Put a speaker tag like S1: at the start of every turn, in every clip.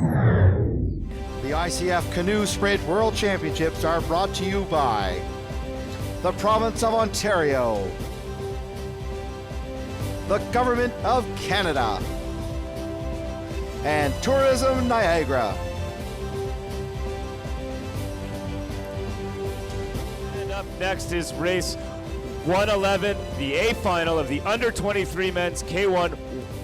S1: The ICF Canoe Sprint World Championships are brought to you by the Province of Ontario, the Government of Canada, and Tourism Niagara.
S2: And up next is race 111, the A final of the under-23 men's K1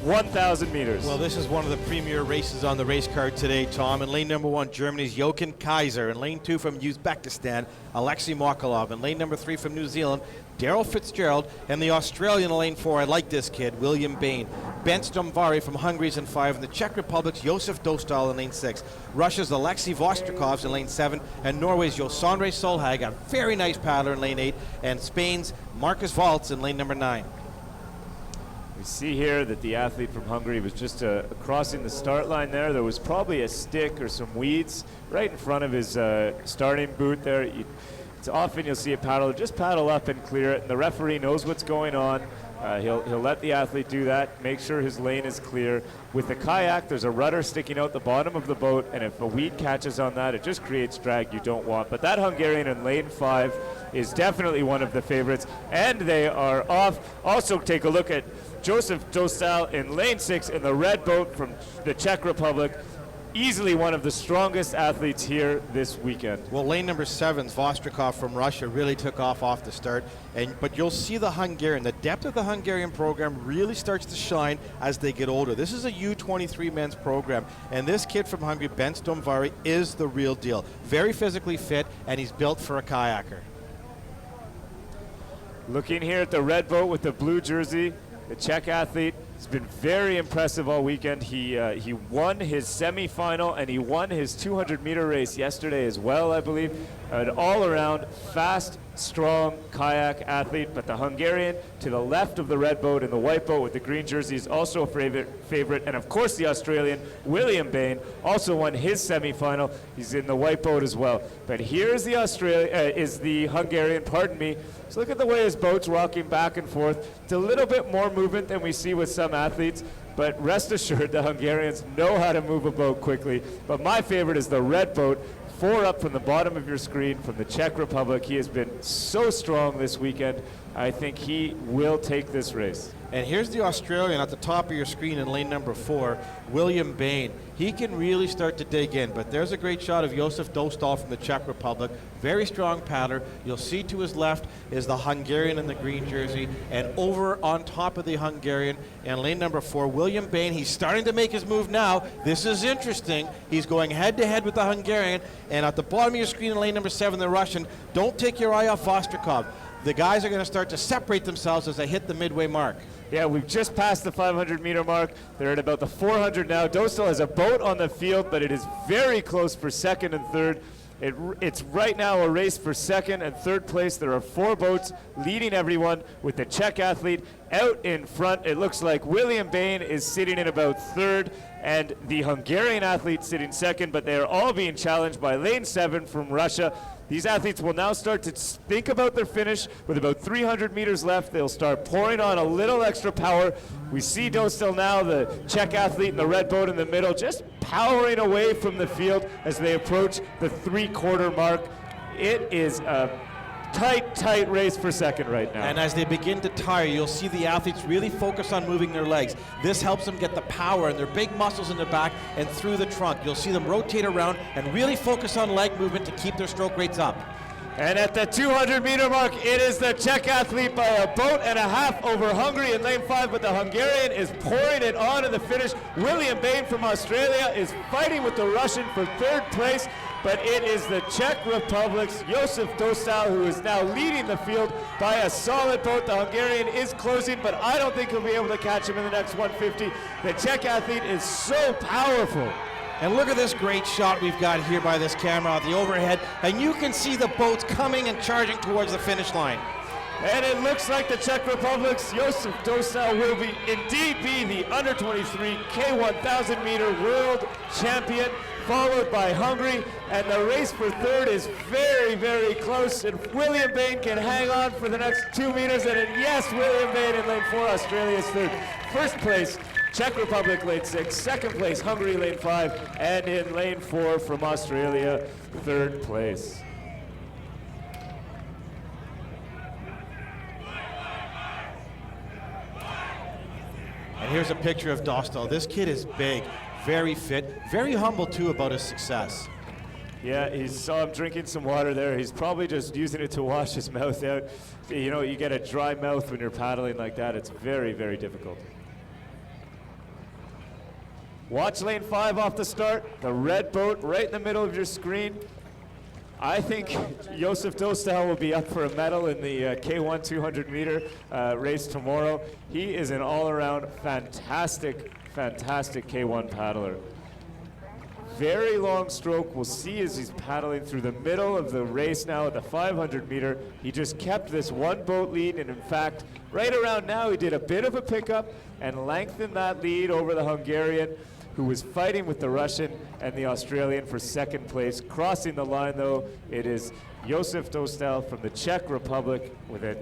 S2: 1,000 meters.
S3: Well, this is one of the premier races on the race card today, Tom. In lane number 1, Germany's Jochen Kaiser. In lane 2 from Uzbekistan, Alexei Mokolov. In lane number 3 from New Zealand, Daryl Fitzgerald. And the Australian in lane 4, I like this kid, William Bain. Bence Domvari from Hungary's in 5. And the Czech Republic's Josef Dostal in lane 6. Russia's Alexei Vostrikov's in lane 7. And Norway's Josandre Solhag, a very nice paddler in lane 8. And Spain's Marcus Valtz in lane number 9.
S2: We see here that the athlete from Hungary was just crossing the start line there. There was probably a stick or some weeds right in front of his starting boot there. It's often you'll see a paddler just paddle up and clear it, and the referee knows what's going on. He'll let the athlete do that, make sure his lane is clear. With the kayak, there's a rudder sticking out the bottom of the boat, and if a weed catches on that, it just creates drag you don't want. But that Hungarian in lane 5 is definitely one of the favorites, and they are off. Also, take a look at Josef Dostal in lane 6 in the red boat from the Czech Republic. Easily one of the strongest athletes here this weekend.
S3: Well, lane number 7's Vostrikov from Russia really took off the start, but you'll see the Hungarian, the depth of the Hungarian program really starts to shine as they get older. This is a U23 men's program, and this kid from Hungary, Bence Domvari, is the real deal. Very physically fit, and he's built for a kayaker.
S2: Looking here at the red boat with the blue jersey, the Czech athlete has been very impressive all weekend. He won his semifinal and he won his 200-meter race yesterday as well, I believe. An all-around fast, strong kayak athlete, but the Hungarian to the left of the red boat and the white boat with the green jersey is also a favorite. And of course the Australian, William Bain, also won his semifinal. He's in the white boat as well. But here's the Hungarian, pardon me. So look at the way his boat's rocking back and forth. It's a little bit more movement than we see with some athletes, but rest assured the Hungarians know how to move a boat quickly. But my favorite is the red boat, 4 up from the bottom of your screen from the Czech Republic. He has been so strong this weekend. I think he will take this race.
S3: And here's the Australian at the top of your screen in lane number 4, William Bain. He can really start to dig in, but there's a great shot of Josef Dostal from the Czech Republic. Very strong paddler. You'll see to his left is the Hungarian in the green jersey, and over on top of the Hungarian in lane number 4, William Bain. He's starting to make his move now. This is interesting. He's going head-to-head with the Hungarian, and at the bottom of your screen in lane number 7, the Russian. Don't take your eye off Vostrikov. The guys are going to start to separate themselves as they hit the midway mark.
S2: Yeah, we've just passed the 500-meter mark. They're at about the 400 now. Dostal has a boat on the field, but it is very close for second and third. It's right now a race for second and third place. There are 4 boats leading everyone with the Czech athlete out in front. It looks like William Bain is sitting in about third and the Hungarian athlete sitting second, but they are all being challenged by lane 7 from Russia. These athletes will now start to think about their finish. With about 300 meters left, they'll start pouring on a little extra power. We see Dostal now, the Czech athlete in the red boat in the middle, just powering away from the field as they approach the 3/4 mark. It is a tight race for second right now.
S3: And as they begin to tire, you'll see the athletes really focus on moving their legs. This helps them get the power and their big muscles in their back and through the trunk. You'll see them rotate around and really focus on leg movement to keep their stroke rates up.
S2: And at the 200-meter mark, it is the Czech athlete by a boat and a half over Hungary in lane 5, but the Hungarian is pouring it on in the finish. William Bain from Australia is fighting with the Russian for 3rd place, but it is the Czech Republic's Josef Dostal who is now leading the field by a solid boat. The Hungarian is closing, but I don't think he'll be able to catch him in the next 150. The Czech athlete is so powerful.
S3: And look at this great shot we've got here by this camera at the overhead, and you can see the boats coming and charging towards the finish line.
S2: And it looks like the Czech Republic's Josef Dostal will indeed be the under-23 K1000 meter world champion, followed by Hungary, and the race for third is very close. And William Bain can hang on for the next 2 meters, and yes, William Bain in lane 4, Australia's third. First place, Czech Republic lane 6, second place Hungary lane 5, and in lane 4 from Australia, third place.
S3: And here's a picture of Dostal. This kid is big, very fit, very humble too about his success.
S2: Yeah, he saw him drinking some water there. He's probably just using it to wash his mouth out. You know, you get a dry mouth when you're paddling like that. It's very, very difficult. Watch lane 5 off the start. The red boat right in the middle of your screen. I think Josef Dostal will be up for a medal in the K1 200 meter race tomorrow. He is an all-around fantastic, fantastic K1 paddler. Very long stroke. We'll see as he's paddling through the middle of the race now at the 500 meter. He just kept this one boat lead, and in fact, right around now, he did a bit of a pickup and lengthened that lead over the Hungarian, who was fighting with the Russian and the Australian for second place. Crossing the line, though, it is Josef Dostal from the Czech Republic with a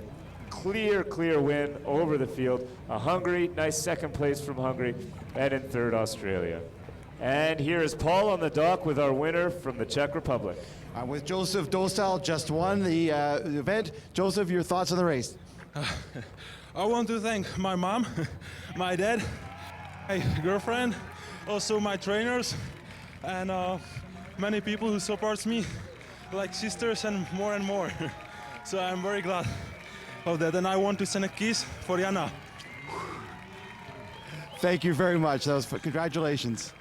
S2: clear win over the field. Hungary, nice second place from Hungary, and in third, Australia. And here is Paul on the dock with our winner from the Czech Republic.
S1: With Josef Dostal, just won the event. Josef, your thoughts on the race?
S4: I want to thank my mom, my dad, my girlfriend, also my trainers, and many people who supports me, like sisters and more. So I'm very glad of that, and I want to send a kiss for Jana.
S1: Thank you very much. That was congratulations.